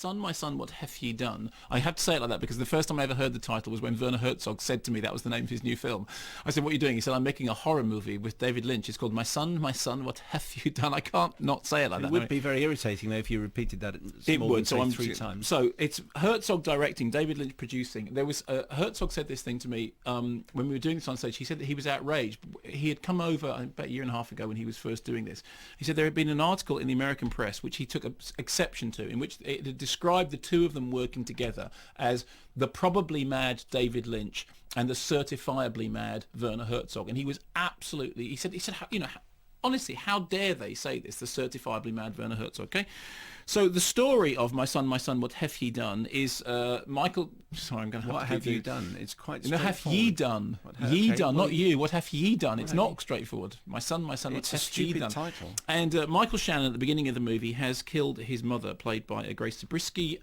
my son, what have ye done? I have to say it like that because the first time I ever heard the title was when Werner Herzog said to me that was the name of his new film. I said, what are you doing? He said, I'm making a horror movie with David Lynch. It's called My Son, what have you done? I can't not say it like that. It would be very irritating though if you repeated that three times. So it's Herzog directing, David Lynch producing. There was Herzog said this thing to me when we were doing this on stage. He said that he was outraged. He had come over about a year and a half ago when he was first doing this. He said there had been an article in the American press which he took exception to, in which it had described the two of them working together as the probably mad David Lynch and the certifiably mad Werner Herzog. And he was absolutely, he said, honestly, how dare they say this, the certifiably mad Werner Herzog, okay? So the story of My Son, what have ye done is Michael... Sorry, I'm going to have What to have you done? It's quite No, straightforward. have ye done. Not you. What have ye done? It's not straightforward. My son, what have ye done? It's a stupid title. And Michael Shannon, at the beginning of the movie, has killed his mother, played by Grace Zabriskie.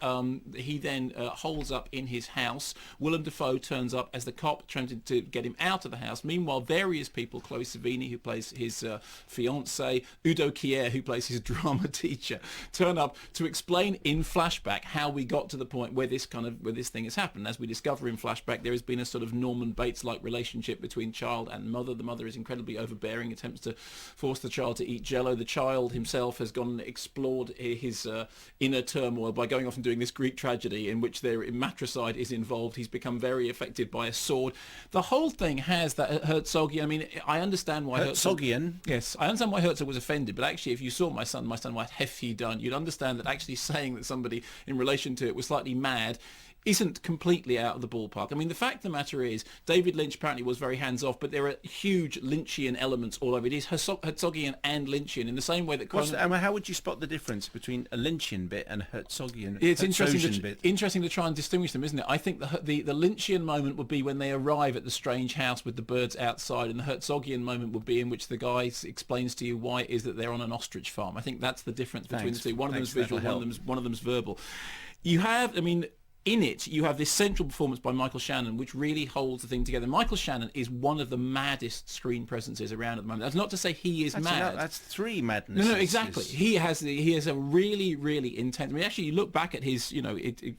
He then holds up in his house. Willem Dafoe turns up as the cop trying to get him out of the house. Meanwhile, various people, Chloe Sevigny, who plays his fiancée, Udo Kier, who plays his drama teacher, turn up to explain in flashback how we got to the point where this thing has happened. As we discover in flashback, there has been a sort of Norman Bates-like relationship between child and mother. The mother is incredibly overbearing, attempts to force the child to eat Jell-O. The child himself has gone and explored his inner turmoil by going off and doing this Greek tragedy in which matricide is involved. He's become very affected by a sword. The whole thing has that Herzogian. I mean, I understand why Herzogian. Yes, I understand why Herzog was offended, but actually, if you saw My Son, what have ye done? You'd understand that actually saying that somebody in relation to it was slightly mad isn't completely out of the ballpark. I mean, the fact of the matter is, David Lynch apparently was very hands-off, but there are huge Lynchian elements all over. It is Herzogian and Lynchian in the same way that... how would you spot the difference between a Lynchian bit and a Herzogian It's bit? interesting to try and distinguish them, isn't it? I think the Lynchian moment would be when they arrive at the strange house with the birds outside, and the Herzogian moment would be in which the guy explains to you why it is that they're on an ostrich farm. I think that's the difference between the two. One of them's visual, one of them's verbal. You have, I mean... In it, you have this central performance by Michael Shannon, which really holds the thing together. Michael Shannon is one of the maddest screen presences around at the moment. That's not to say he is mad. That's three madnesses. No, exactly. He has a really, really intense... I mean, actually, you look back at his,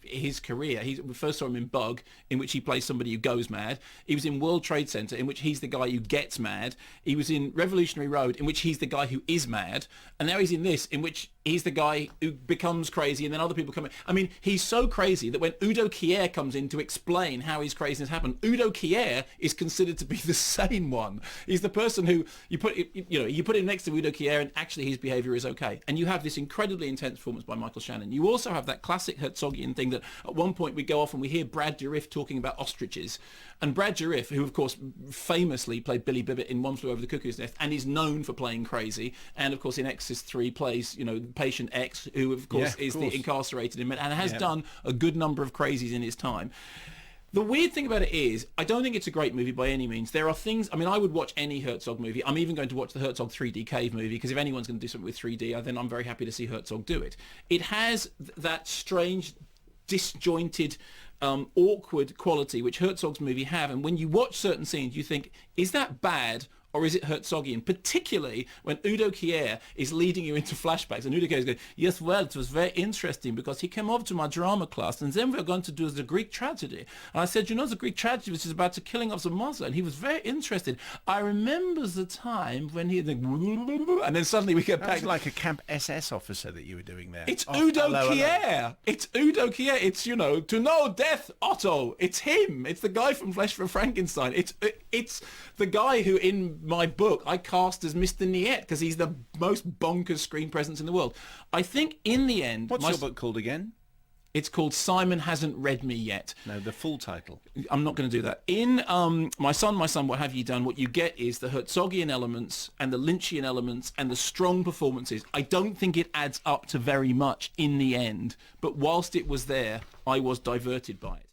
his career. We first saw him in Bug, in which he plays somebody who goes mad. He was in World Trade Center, in which he's the guy who gets mad. He was in Revolutionary Road, in which he's the guy who is mad. And now he's in this, in which he's the guy who becomes crazy, and then other people come in. I mean, he's so crazy that when Udo Kier comes in to explain how his craziness happened, Udo Kier is considered to be the sane one. He's the person who you put him next to Udo Kier, and actually his behaviour is okay. And you have this incredibly intense performance by Michael Shannon. You also have that classic Herzogian thing that at one point we go off and we hear Brad Dourif talking about ostriches. And Brad Dourif, who of course famously played Billy Bibbit in One Flew Over the Cuckoo's Nest and is known for playing crazy, and of course in Exorcist 3 plays Patient X, who of course is the incarcerated inmate and has done a good number of crazies in his time. The weird thing about it is, I don't think it's a great movie by any means. There are things, I mean, I would watch any Herzog movie. I'm even going to watch the Herzog 3D Cave movie, because if anyone's going to do something with 3D, then I'm very happy to see Herzog do it. It has that strange, disjointed, awkward quality which Herzog's movie have, and when you watch certain scenes, you think, is that bad? Or is it Herzogian? Particularly when Udo Kier is leading you into flashbacks. And Udo Kier is going, yes, well, it was very interesting because he came over to my drama class and then we were going to do the Greek tragedy. And I said, the Greek tragedy, which is about the killing of the mother. And he was very interested. I remember the time when he... And then suddenly we get back... That's like a camp SS officer that you were doing there. It's Udo Kier. It's Udo Kier. It's, to know death, Otto. It's him. It's the guy from Flesh for Frankenstein. It's the guy who in my book I cast as Mr. Niet, because he's the most bonkers screen presence in the world. I think in the end... What's your book called again? It's called Simon Hasn't Read Me Yet. No, the full title. I'm not going to do that. In My Son, what have you done? What you get is the Herzogian elements and the Lynchian elements and the strong performances. I don't think it adds up to very much in the end, but whilst it was there, I was diverted by it.